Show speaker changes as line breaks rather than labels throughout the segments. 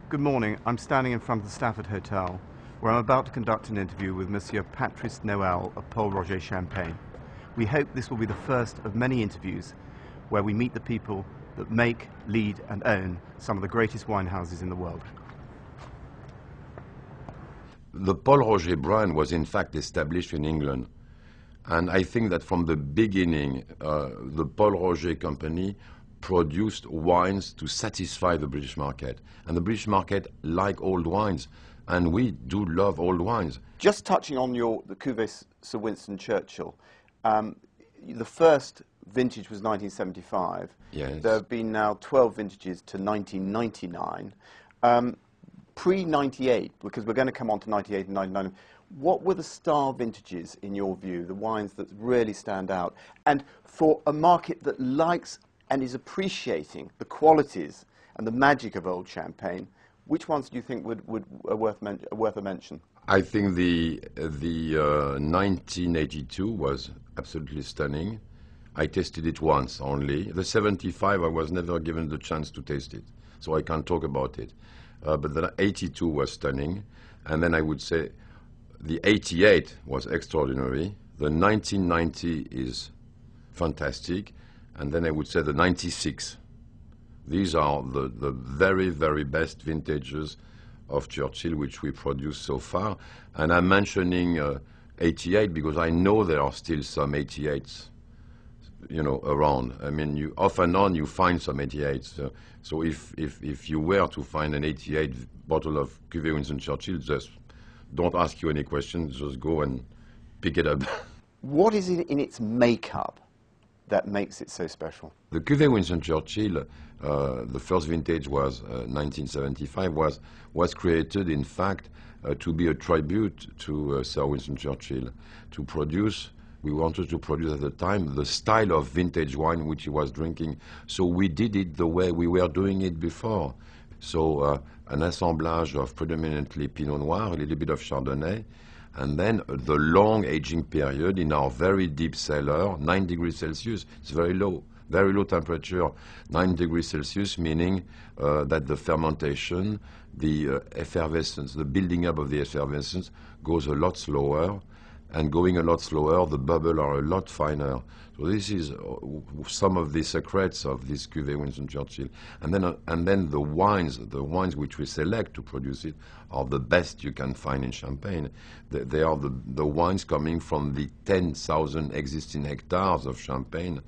Good morning. I'm standing in front of the Stafford Hotel, where I'm about to conduct an interview with Monsieur Patrice Noyelle of Pol Roger Champagne. We hope this will be the first of many interviews where we meet the people that make, lead and own some of the greatest wine houses in the world.
The Pol Roger brand was in fact established in England. And I think that from the beginning, the Pol Roger company produced wines to satisfy the British market. And the British market like old wines, and we do love old wines.
Just touching on the cuvée Sir Winston Churchill, the first vintage was 1975.
Yes.
There have been now 12 vintages to 1999. Pre-98, because we're going to come on to 98 and 99, what were the star vintages in your view, the wines that really stand out? And for a market that likes and is appreciating the qualities and the magic of old champagne, which ones do you think are worth a mention?
I think the 1982 was absolutely stunning. I tasted it once only. The 75, I was never given the chance to taste it, so I can't talk about it. But the 82 was stunning. And then I would say the 88 was extraordinary. The 1990 is fantastic. And then I would say the 96. These are the very, very best vintages of Churchill which we produced so far. And I'm mentioning 88 because I know there are still some 88s, you know, around. I mean, you off and on you find some 88s. So if you were to find an 88 bottle of Cuvée Winston Churchill, just don't ask you any questions, just go and pick it up.
What is it in its makeup that makes it so special?
The Cuvée Winston Churchill, the first vintage was 1975, was created in fact to be a tribute to Sir Winston Churchill, to produce. We wanted to produce at the time the style of vintage wine which he was drinking. So we did it the way we were doing it before. So an assemblage of predominantly Pinot Noir, a little bit of Chardonnay, and then the long aging period in our very deep cellar, 9 degrees Celsius. It's very low temperature, 9 degrees Celsius, meaning that the fermentation, the effervescence, the building up of the effervescence goes a lot slower. And going a lot slower, the bubbles are a lot finer. So this is some of the secrets of this Cuvée Winston Churchill. And then the wines which we select to produce it are the best you can find in Champagne. They are the wines coming from the 10,000 existing hectares of Champagne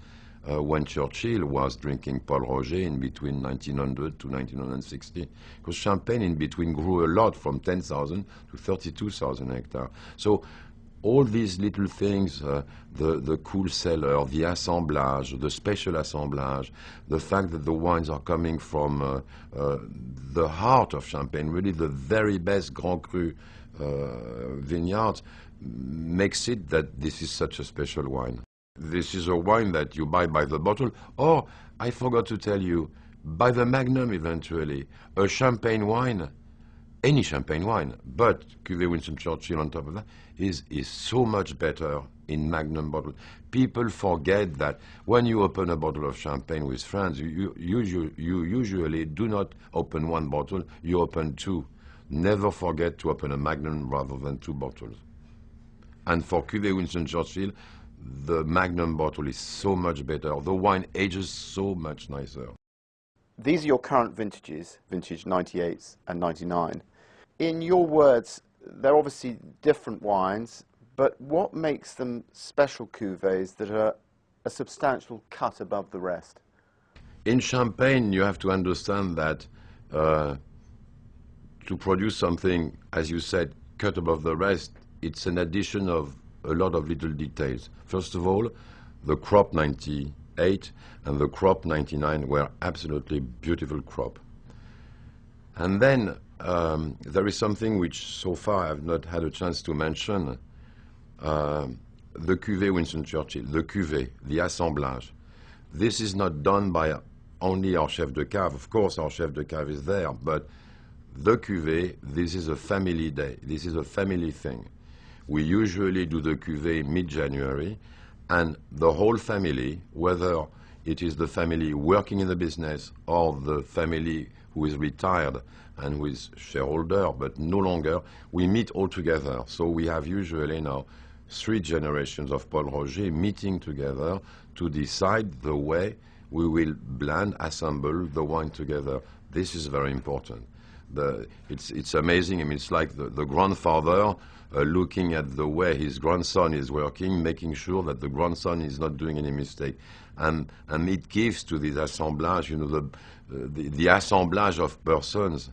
when Churchill was drinking Pol Roger in between 1900 to 1960. Because Champagne in between grew a lot from 10,000 to 32,000 hectares. So all these little things, the cool cellar, the assemblage, the special assemblage, the fact that the wines are coming from the heart of Champagne, really the very best Grand Cru vineyards, makes it that this is such a special wine. This is a wine that you buy by the bottle, or, I forgot to tell you, by the magnum eventually. A Champagne wine, any Champagne wine, but Cuvée Winston Churchill on top of that, is so much better in magnum bottle. People forget that when you open a bottle of Champagne with friends, you usually do not open one bottle, you open two. Never forget to open a magnum rather than two bottles. And for Cuvée Winston Churchill, the magnum bottle is so much better. The wine ages so much nicer.
These are your current vintages, vintage 98 and 99. In your words, they're obviously different wines, but what makes them special cuvées that are a substantial cut above the rest?
In Champagne, you have to understand that to produce something, as you said, cut above the rest, it's an addition of a lot of little details. First of all, the crop 98 and the crop 99 were absolutely beautiful crop. And then there is something which so far I've not had a chance to mention, the Cuvée Winston Churchill, the Cuvée, the assemblage. This is not done by only our chef de cave. Of course, our chef de cave is there, but the Cuvée, this is a family day. This is a family thing. We usually do the Cuvée mid-January, and the whole family, whether it is the family working in the business or the family who is retired and who is shareholder, but no longer, we meet all together. So we have usually now 3 generations of Pol Roger meeting together to decide the way we will blend, assemble the wine together. This is very important. It's amazing. I mean, it's like the grandfather looking at the way his grandson is working, making sure that the grandson is not doing any mistake. And it gives to this assemblage, you know, the assemblage of persons,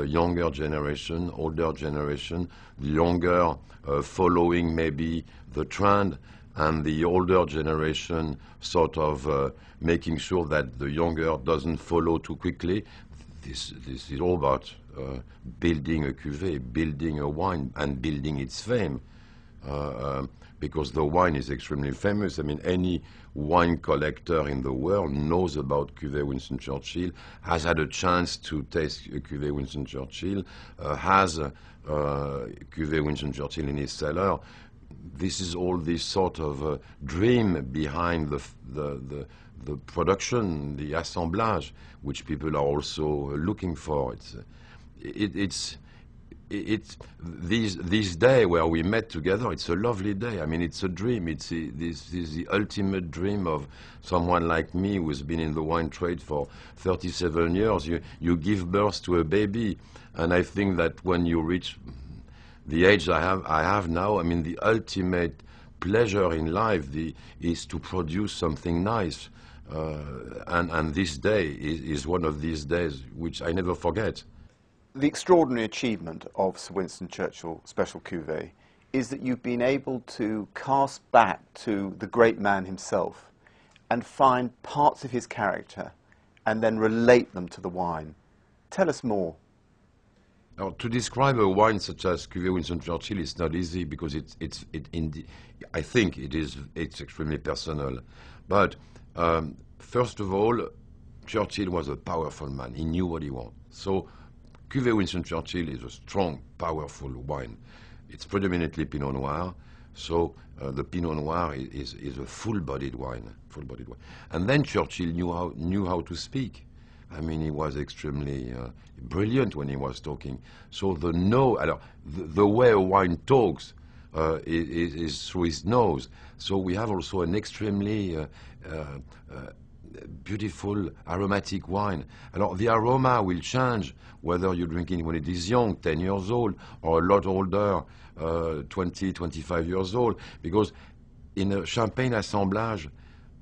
younger generation, older generation, the younger following maybe the trend, and the older generation sort of making sure that the younger doesn't follow too quickly. This is all about building a cuvée, building a wine, and building its fame. Because the wine is extremely famous. I mean, any wine collector in the world knows about Cuvée Winston Churchill, has had a chance to taste a Cuvée Winston Churchill, has Cuvée Winston Churchill in his cellar. This is all this sort of dream behind the production, the assemblage, which people are also looking for. This day where we met together, it's a lovely day. I mean, it's a dream. This is the ultimate dream of someone like me who has been in the wine trade for 37 years. You give birth to a baby, and I think that when you reach the age I have now, I mean, the ultimate pleasure in life is to produce something nice. And this day is one of these days which I never forget.
The extraordinary achievement of Sir Winston Churchill Special Cuvée is that you've been able to cast back to the great man himself and find parts of his character and then relate them to the wine. Tell us more.
Now, to describe a wine such as Cuvée Winston Churchill is not easy because I think it's extremely personal. But first of all, Churchill was a powerful man. He knew what he wanted. So Cuvée Winston Churchill is a strong, powerful wine. It's predominantly Pinot Noir. So the Pinot Noir is a full-bodied wine. And then Churchill knew how to speak. I mean, he was extremely brilliant when he was talking. So the way a wine talks is through his nose. So we have also an extremely beautiful aromatic wine. And the aroma will change whether you're drinking when it is young, 10 years old, or a lot older, 20, 25 years old, because in a champagne assemblage,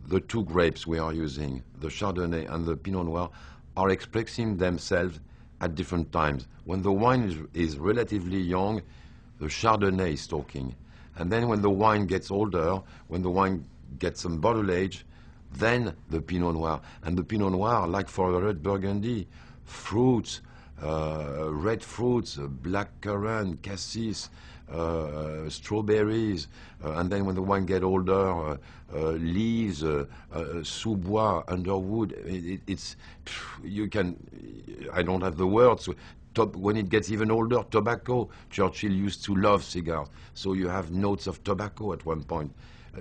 the 2 grapes we are using, the Chardonnay and the Pinot Noir, are expressing themselves at different times. When the wine is relatively young, the Chardonnay is talking. And then when the wine gets older, when the wine gets some bottle age, then the Pinot Noir. And the Pinot Noir, like for the red Burgundy, fruits, red fruits, black currant, cassis, strawberries, and then when the wine gets older, leaves, sous-bois, underwood. I don't have the words. When it gets even older, tobacco. Churchill used to love cigars, so you have notes of tobacco at one point.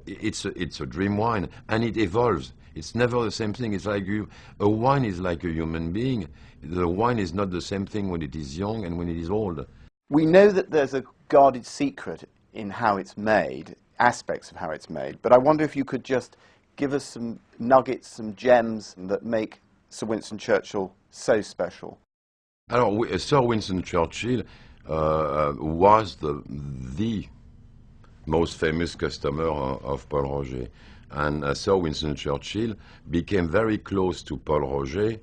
It's a dream wine, and it evolves. It's never the same thing. It's like a wine is like a human being. The wine is not the same thing when it is young and when it is old.
We know that there's a guarded secret in how it's made, aspects of how it's made, but I wonder if you could just give us some nuggets, some gems that make Sir Winston Churchill so special.
Alors, Sir Winston Churchill was the most famous customer of Pol Roger. And Sir Winston Churchill became very close to Pol Roger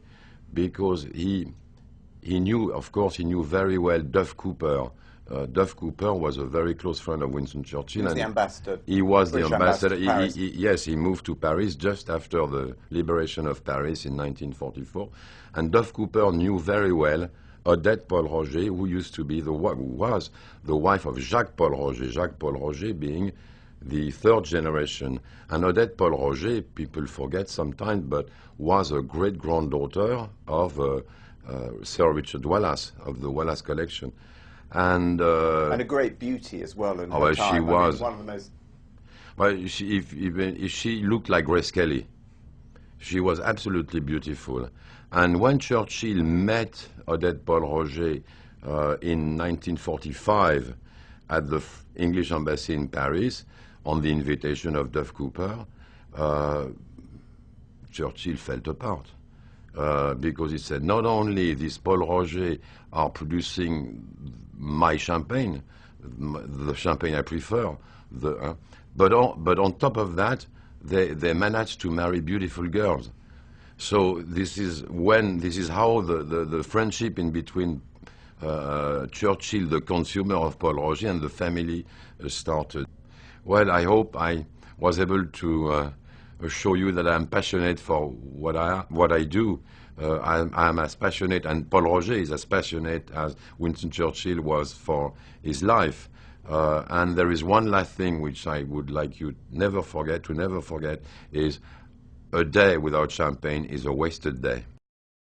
because he knew, of course, he knew very well Duff Cooper. Duff Cooper was a very close friend of Winston Churchill.
He was the ambassador.
He was the ambassador.
Yes,
he moved to Paris just after the liberation of Paris in 1944. And Duff Cooper knew very well Odette Pol Roger, who was the wife of Jacques Pol Roger. Jacques Pol Roger being the 3rd generation. And Odette Pol Roger, people forget sometimes, but was a great-granddaughter of Sir Richard Wallace, of the Wallace collection. And
a great beauty as well.
She was
one of the most.
Well, if she looked like Grace Kelly. She was absolutely beautiful, And when Churchill met Odette Pol Roger in 1945 at the English embassy in Paris on the invitation of Duff Cooper, Churchill fell apart. Because he said, not only these Pol Roger are producing my champagne, the champagne I prefer, but on top of that, they managed to marry beautiful girls. So this is how the friendship in between Churchill, the consumer of Pol Roger, and the family started. Well, I hope I was able to show you that I'm passionate for what I do. I'm as passionate, and Pol Roger is as passionate as Winston Churchill was for his life. And there is one last thing which I would like you to never forget, is a day without champagne is a wasted day.